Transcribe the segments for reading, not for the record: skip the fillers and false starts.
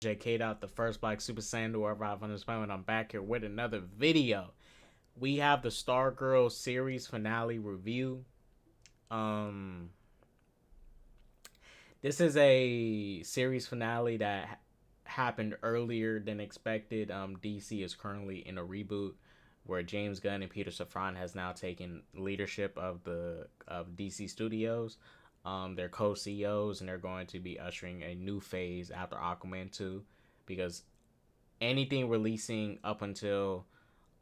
ssjk-dots, the first Black Super Saiyan to ever have on this planet. I'm back here with another video. We have the Stargirl series finale review. This is a series finale that happened earlier than expected. DC is currently in a reboot where James Gunn and Peter Safran has now taken leadership of DC Studios. They're co-CEOs, and they're going to be ushering a new phase after Aquaman 2, because anything releasing up until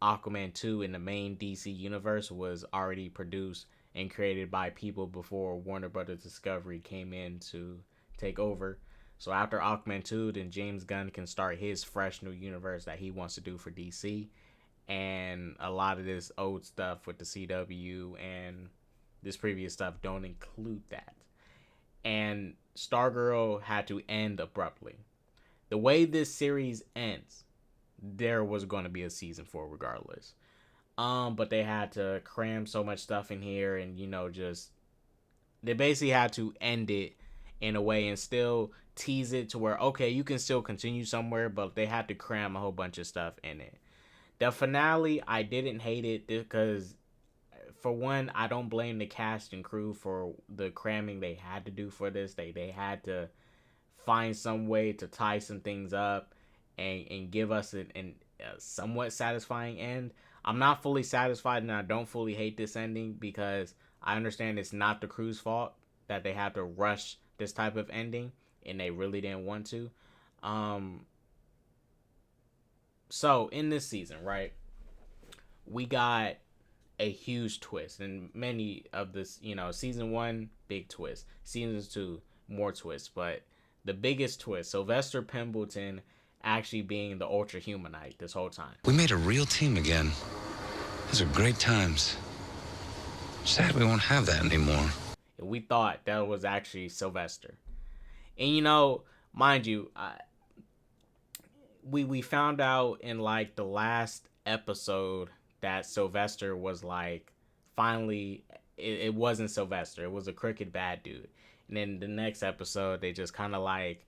Aquaman 2 in the main DC universe was already produced and created by people before Warner Brothers Discovery came in to take over. So after Aquaman 2, then James Gunn can start his fresh new universe that he wants to do for DC. And a lot of this old stuff with the CW and this previous stuff don't include that. And Stargirl had to end abruptly. The way this series ends, there was going to be a season 4 regardless. But they had to cram so much stuff in here, and they basically had to end it in a way and still tease it to where, okay, you can still continue somewhere, but they had to cram a whole bunch of stuff in it. The finale, I didn't hate it because, for one, I don't blame the cast and crew for the cramming they had to do for this. They had to find some way to tie some things up and give us a somewhat satisfying end. I'm not fully satisfied, and I don't fully hate this ending because I understand it's not the crew's fault that they had to rush this type of ending, and they really didn't want to. So in this season, right, we got a huge twist, and many of this, season 1, big twist. Season 2, more twists, but the biggest twist, Sylvester Pemberton actually being the Ultra Humanite this whole time. We made a real team again. Those are great times. Sad we won't have that anymore. And we thought that was actually Sylvester. And mind you, we found out in like the last episode that Sylvester was like, finally, it wasn't Sylvester. It was a crooked bad dude. And then the next episode, they just kind of like,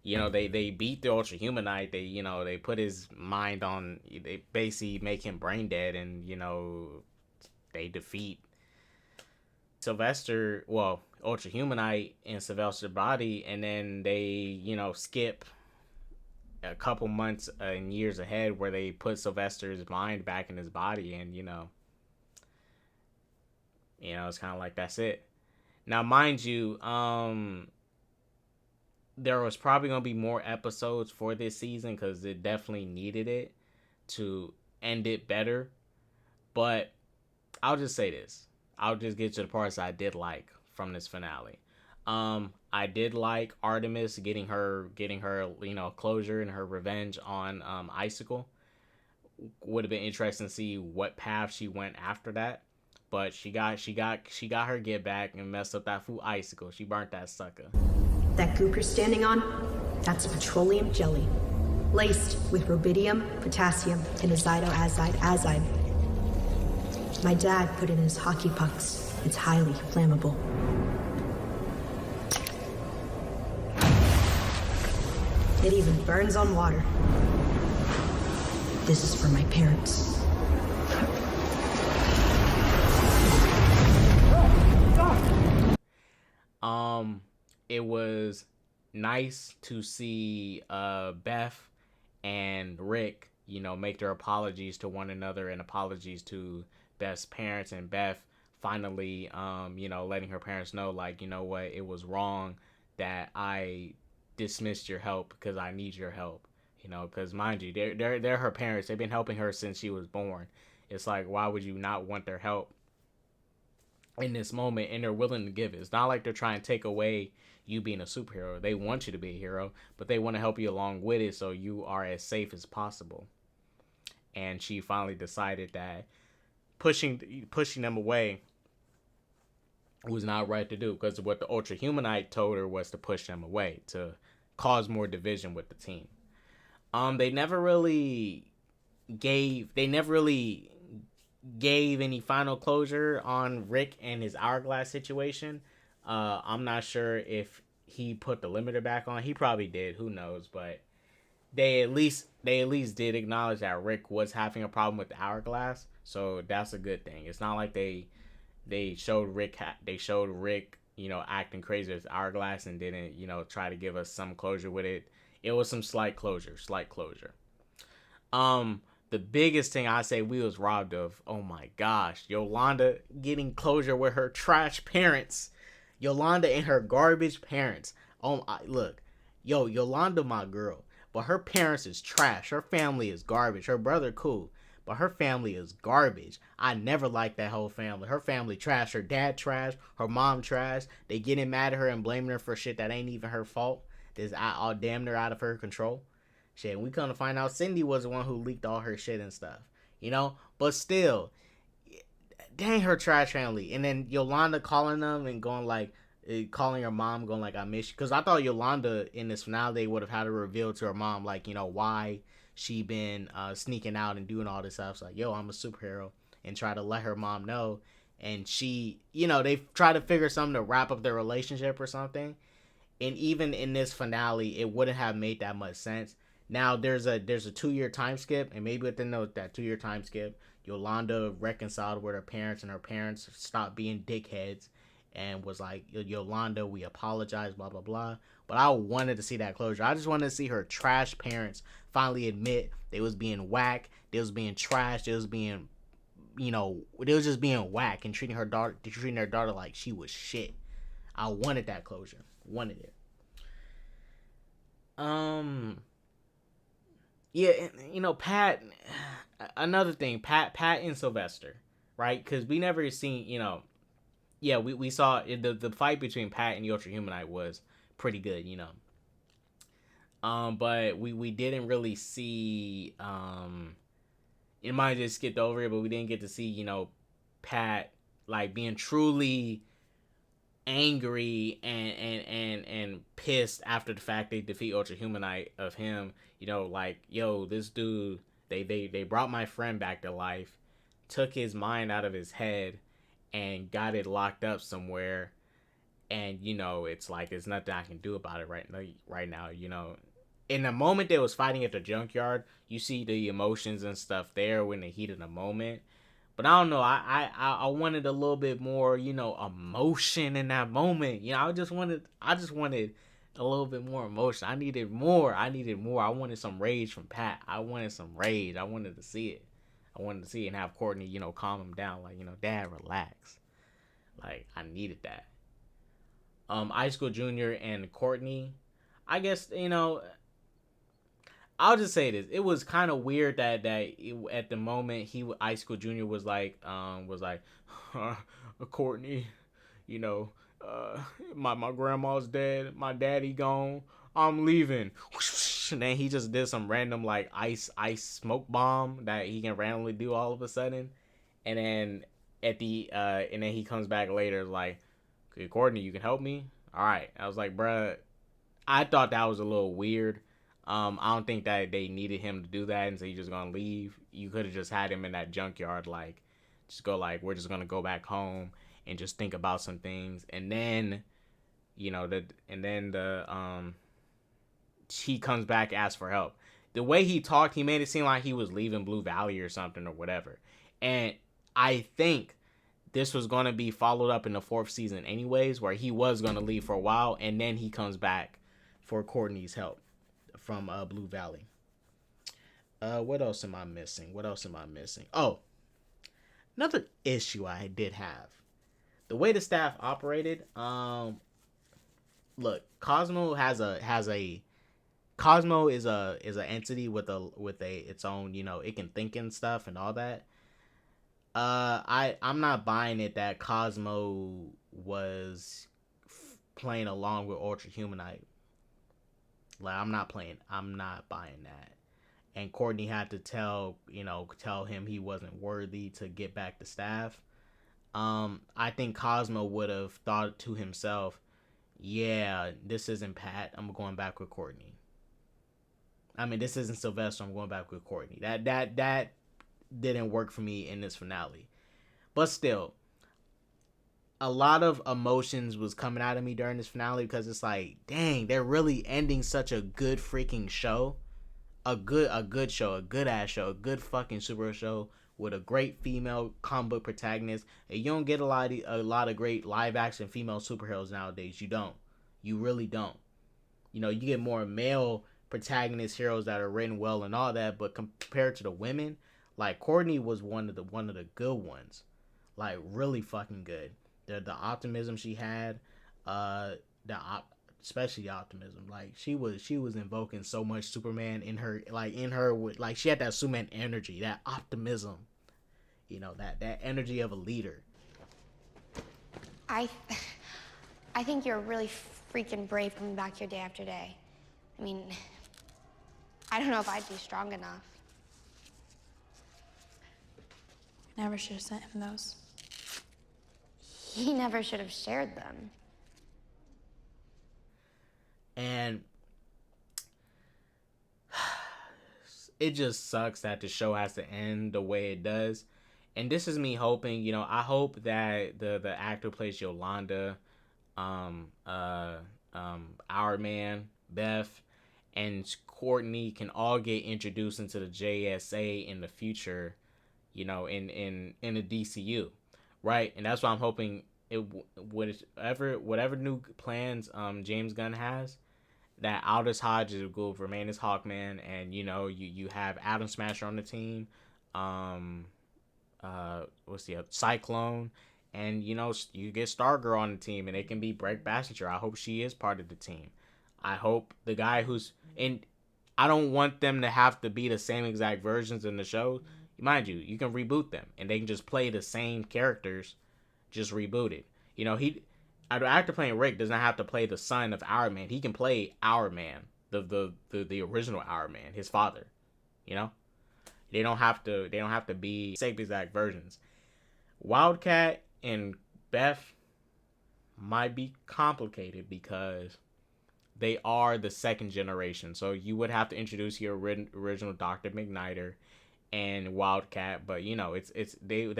they beat the Ultra Humanite. They put his mind on, they basically make him brain dead, and, they defeat Sylvester, Ultra Humanite in Sylvester's body, and then they, skip a couple months and years ahead where they put Sylvester's mind back in his body, and, it's kind of like, that's it. Now, mind you, there was probably going to be more episodes for this season because it definitely needed it to end it better. But I'll just say this. I'll just get to the parts I did like from this finale. I did like Artemis getting her, closure and her revenge on Icicle. Would have been interesting to see what path she went after that. But she got her get back and messed up that fool Icicle. She burnt that sucker. That goop you're standing on, that's a petroleum jelly, laced with rubidium, potassium, and azidoazide. My dad put it in his hockey pucks. It's highly flammable. It even burns on water. This is for my parents. It was nice to see Beth and Rick, make their apologies to one another and apologies to Beth's parents, and Beth finally, letting her parents know, like, what, it was wrong that I dismissed your help because I need your help, because mind you, they're her parents. They've been helping her since she was born. It's like, why would you not want their help in this moment? And they're willing to give it. It's not like they're trying to take away you being a superhero. They want you to be a hero, but they want to help you along with it so you are as safe as possible. And she finally decided that pushing them away was not right to do, because what the Ultra Humanite told her was to push them away to cause more division with the team. They never really gave any final closure on Rick and his hourglass situation. I'm not sure if he put the limiter back on. He probably did. Who knows? But they at least did acknowledge that Rick was having a problem with the hourglass, so that's a good thing. It's not like they showed Rick, acting crazy with hourglass and didn't, try to give us some closure with it. It was some slight closure. Um, the biggest thing I say we was robbed of. Oh my gosh, Yolanda getting closure with her trash parents. Yolanda and her garbage parents. Look, Yolanda, my girl, but her parents is trash. Her family is garbage. Her brother cool, but her family is garbage. I never liked that whole family. Her family trash. Her dad trash. Her mom trash. They getting mad at her and blaming her for shit that ain't even her fault. This all damn near out of her control. Shit, and we come to find out Cindy was the one who leaked all her shit and stuff. But still, dang, her trash family. And then Yolanda calling them and going like, calling her mom, going like, I miss you. Because I thought Yolanda in this finale would have had to reveal to her mom, like, why she been sneaking out and doing all this stuff. It's like, yo, I'm a superhero. And try to let her mom know. And she, they try to figure something to wrap up their relationship or something. And even in this finale, it wouldn't have made that much sense. Now there's a 2-year time skip, and maybe within that 2-year time skip, Yolanda reconciled with her parents, and her parents stopped being dickheads, and was like, Yolanda, we apologize, blah blah blah. But I wanted to see that closure. I just wanted to see her trash parents finally admit they was being whack, they was being trash, they was being, they was just being whack and treating their daughter like she was shit. I wanted that closure. Wanted it. Yeah, Pat. Another thing, Pat and Sylvester, right? Because we never seen, yeah, we saw the fight between Pat and the Ultra Humanite was pretty good, but we didn't really see, it might have just skipped over it, but we didn't get to see, Pat like being truly angry and pissed after the fact they defeat Ultra Humanite of him, like, yo, this dude, they brought my friend back to life, took his mind out of his head and got it locked up somewhere, and it's like there's nothing I can do about it right now. In the moment they was fighting at the junkyard, you see the emotions and stuff there when the heat of the moment. But I don't know. I wanted a little bit more, emotion in that moment. I just wanted a little bit more emotion. I needed more. I wanted some rage from Pat. I wanted some rage. I wanted to see it. And have Courtney, calm him down. Like, Dad, relax. Like, I needed that. Ice School Junior and Courtney, I guess, I'll just say this: it was kind of weird that at the moment Ice School Junior was like Courtney, my grandma's dead, my daddy gone, I'm leaving. And then he just did some random like ice smoke bomb that he can randomly do all of a sudden, and then and then he comes back later like, okay, Courtney, you can help me. All right, I was like, bruh, I thought that was a little weird. I don't think that they needed him to do that, and so he's just gonna leave. You could have just had him in that junkyard, like, just go like, we're just gonna go back home and just think about some things, and then, he comes back, asks for help. The way he talked, he made it seem like he was leaving Blue Valley or something or whatever, and I think this was gonna be followed up in the 4th season, anyways, where he was gonna leave for a while, and then he comes back for Courtney's help from Blue Valley. What else am I missing? Oh, another issue I did have. The way the staff operated. Look, Cosmo Cosmo is a entity with its own, it can think and stuff and all that. I'm not buying it that Cosmo was playing along with Ultra Humanite. Like, I'm not buying that. And Courtney had to tell him he wasn't worthy to get back the staff. I think Cosmo would have thought to himself, yeah, this isn't Pat, I'm going back with Courtney. I mean, this isn't Sylvester, I'm going back with Courtney. That didn't work for me in this finale. But still, a lot of emotions was coming out of me during this finale, because it's like, dang, they're really ending such a good freaking show. a good show, a good ass show, a good fucking superhero show with a great female comic book protagonist. And you don't get a lot of great live action female superheroes nowadays. You don't. You really don't. You get more male protagonist heroes that are written well and all that, but compared to the women, like Courtney was one of the good ones, like really fucking good. The optimism she had, the especially optimism. Like she was invoking so much Superman in her with like she had that Superman energy, that optimism, that energy of a leader. I I think you're really freaking brave coming back here day after day. I mean, I don't know if I'd be strong enough. Never should have sent him those. He never should have shared them. And it just sucks that the show has to end the way it does. And this is me hoping, I hope that the actor who plays Yolanda, Our Man, Beth, and Courtney can all get introduced into the JSA in the future, in the DCU, right? And that's why I'm hoping whatever new plans James Gunn has, that Aldous Hodge will remain as Hawkman, and you have Atom Smasher on the team, what's the other, Cyclone, and you get Stargirl on the team, and it can be Brett Bassinger. I hope she is part of the team. I hope the guy and I don't want them to have to be the same exact versions in the show. Mind you, you can reboot them, and they can just play the same characters, just rebooted. The actor playing Rick does not have to play the son of Our Man. He can play Our Man, the original Our Man, his father. They don't have to be same exact versions. Wildcat and Beth might be complicated because they are the second generation. So you would have to introduce your original Dr. McNider and Wildcat, but they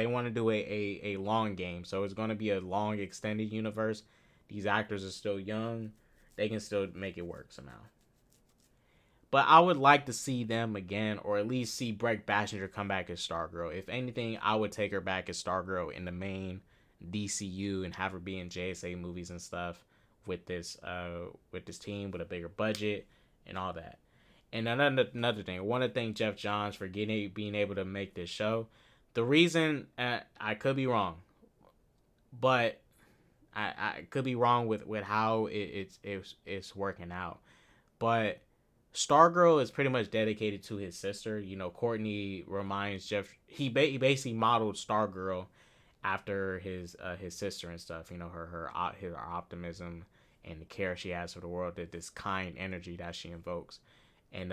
want to do a long game, so it's going to be a long extended universe. These actors are still young. They can still make it work somehow. But I would like to see them again, or at least see Brett Bassinger come back as Stargirl. If anything, I would take her back as Stargirl in the main DCU and have her be in JSA movies and stuff with this team with a bigger budget and all that. And another thing, I want to thank Jeff Johns for being able to make this show. The reason, I could be wrong, but I could be wrong with how it's working out. But Stargirl is pretty much dedicated to his sister. Courtney reminds Jeff, he basically modeled Stargirl after his sister and stuff. Her optimism and the care she has for the world, this kind energy that she invokes. And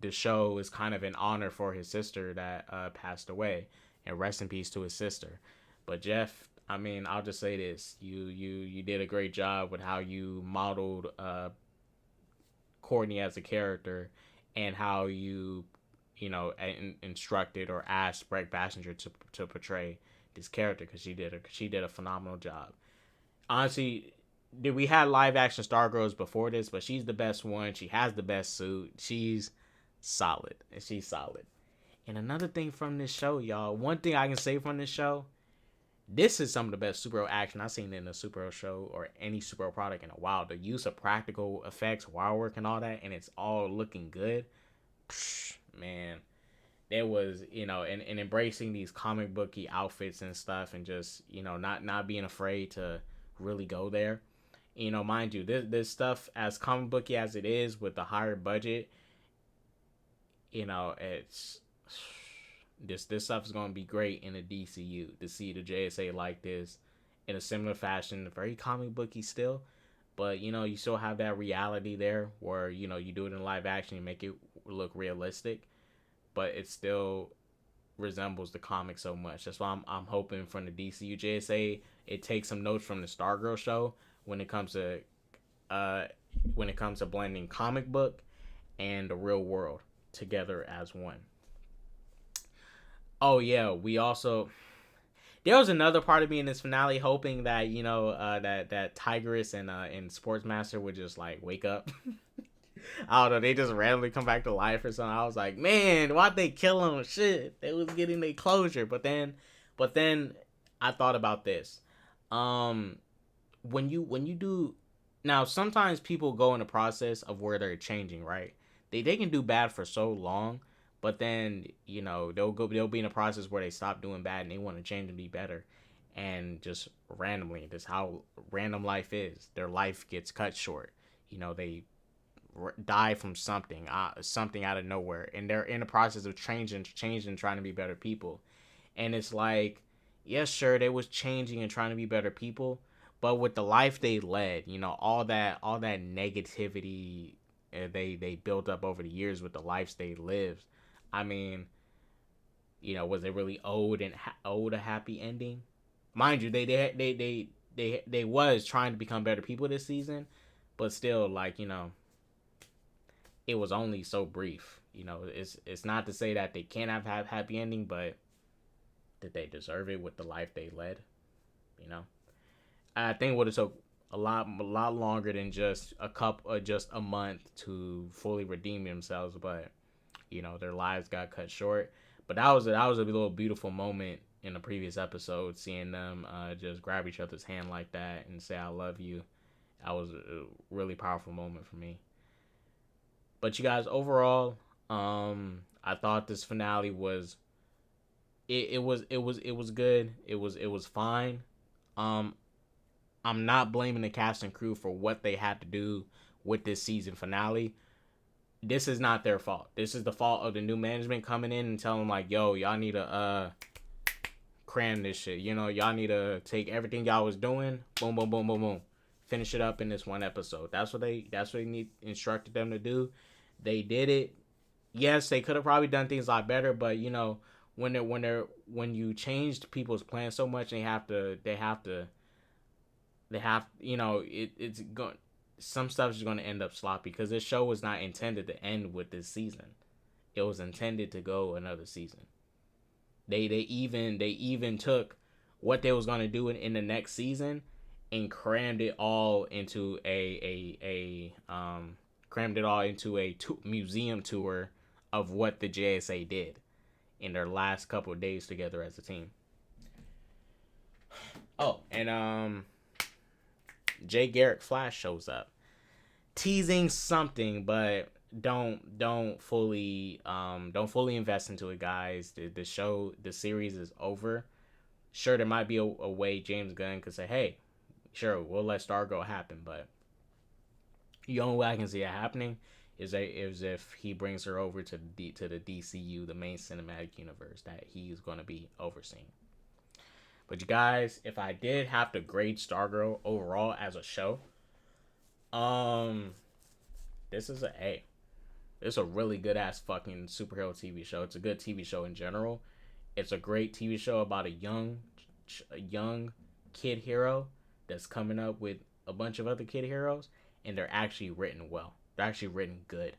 the show is kind of an honor for his sister that passed away, and rest in peace to his sister. But Jeff, I'll just say this: you did a great job with how you modeled Courtney as a character, and how you instructed or asked Brett Bassinger to portray this character, because she did a phenomenal job. Honestly, we had live action Stargirls before this, but she's the best one. She has the best suit. She's solid. And another thing from this show, y'all, one thing I can say from this show, this is some of the best superhero action I've seen in a superhero show or any superhero product in a while. The use of practical effects, wire work, and all that, and it's all looking good. Man, there was, and embracing these comic booky outfits and stuff, and just, not being afraid to really go there. Mind you, this stuff, as comic booky as it is with the higher budget, it's this stuff is going to be great in the DCU. To see the JSA like this in a similar fashion, very comic booky still, but you still have that reality there where you do it in live action, you make it look realistic, but it still resembles the comic so much. That's why I'm hoping from the DCU JSA it takes some notes from the Stargirl show when it comes to blending comic book and the real world together as one. Oh yeah, there was another part of me in this finale hoping that that Tigress and Sportsmaster would just like wake up I don't know. They just randomly come back to life or something. I was like, man, why'd they kill him? Shit, they was getting their closure. But then, I thought about this. Um, when you do now, sometimes people go in the process of where they're changing, right? They can do bad for so long, but then they'll be in a process where they stop doing bad and they want to change and be better, and just randomly, this how random life is. Their life gets cut short. They die from something out of nowhere, and they're in the process of changing, trying to be better people. And it's like, yes, sure, they was changing and trying to be better people, but with the life they led, all that negativity they built up over the years with the lives they lived. I mean, was it really owed a happy ending? Mind you, they was trying to become better people this season, but still, like, it was only so brief. It's not to say that they can't have happy ending, but did they deserve it with the life they led? You know, I think it would have took a lot longer than just a month to fully redeem themselves, but their lives got cut short. But that was a little beautiful moment in the previous episode, seeing them just grab each other's hand like that and say "I love you." That was a really powerful moment for me. But you guys, overall, I thought this finale was it was good. It was fine. Um, I'm not blaming the cast and crew for what they had to do with this season finale. This is not their fault. This is the fault of the new management coming in and telling them, like, yo, y'all need to cram this shit. Y'all need to take everything y'all was doing, boom, boom, boom, boom, boom, finish it up in this one episode. That's what they need instructed them to do. They did it. Yes, they could have probably done things a lot better, but when you changed people's plans so much, and it's going, some stuff is going to end up sloppy, because this show was not intended to end with this season. It was intended to go another season. They even took what they was going to do in the next season and crammed it all into a museum tour of what the JSA did in their last couple of days together as a team. Oh, and Jay Garrick Flash shows up, teasing something, but don't fully invest into it, guys. The series is over. Sure, there might be a way James Gunn could say, hey, sure, we'll let Stargirl happen, but the only way I can see it happening is if he brings her over to the DCU, the main cinematic universe that he's going to be overseeing. But you guys, if I did have to grade Stargirl overall as a show, this is an A. It's a really good ass fucking superhero TV show. It's a good TV show in general. It's a great TV show about a young kid hero that's coming up with a bunch of other kid heroes, and they're actually written well. They're actually written good.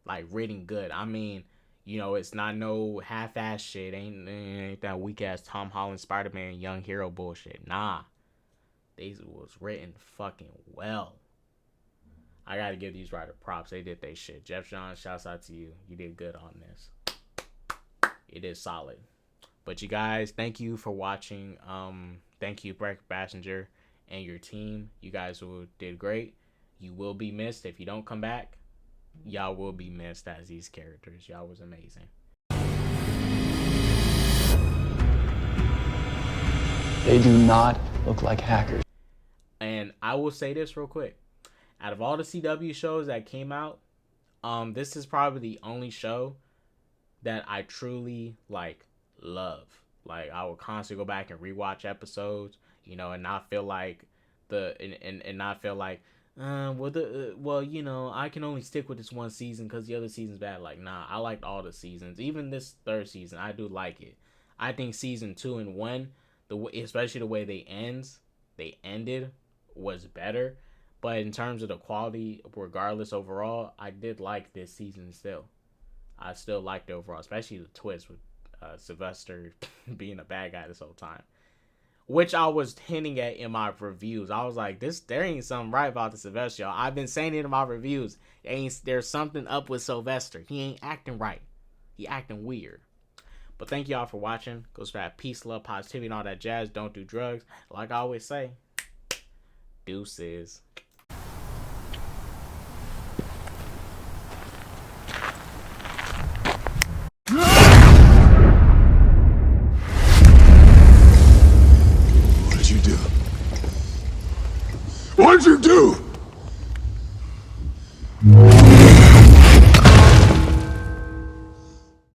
Like, written good. I mean, it's not no half-ass shit. Ain't that weak-ass Tom Holland Spider-Man young hero bullshit. Nah. These was written fucking well. I gotta give these writers props. They did their shit. Jeff Johns, shouts out to you. You did good on this. You did solid. But you guys, thank you for watching. Thank you, Breck Passenger, and your team. You guys did great. You will be missed if you don't come back. Y'all will be missed as these characters. Y'all was amazing. They do not look like hackers. And I will say this real quick. Out of all the CW shows that came out, this is probably the only show that I truly love. Like, I will constantly go back and rewatch episodes, and not feel like not feel like I can only stick with this one season because the other season's bad. Like, nah, I liked all the seasons. Even this third season, I do like it. I think season 2 and 1, especially the way they ended, was better. But in terms of the quality, regardless, overall, I did like this season still. I still liked it overall, especially the twist with Sylvester being a bad guy this whole time. which I was hinting at in my reviews. I was like, there ain't something right about the Sylvester, y'all. I've been saying it in my reviews. There's something up with Sylvester. He ain't acting right. He acting weird. But thank y'all for watching. Goes for that peace, love, positivity, and all that jazz. Don't do drugs. Like I always say, deuces. What did you do? What'd you do?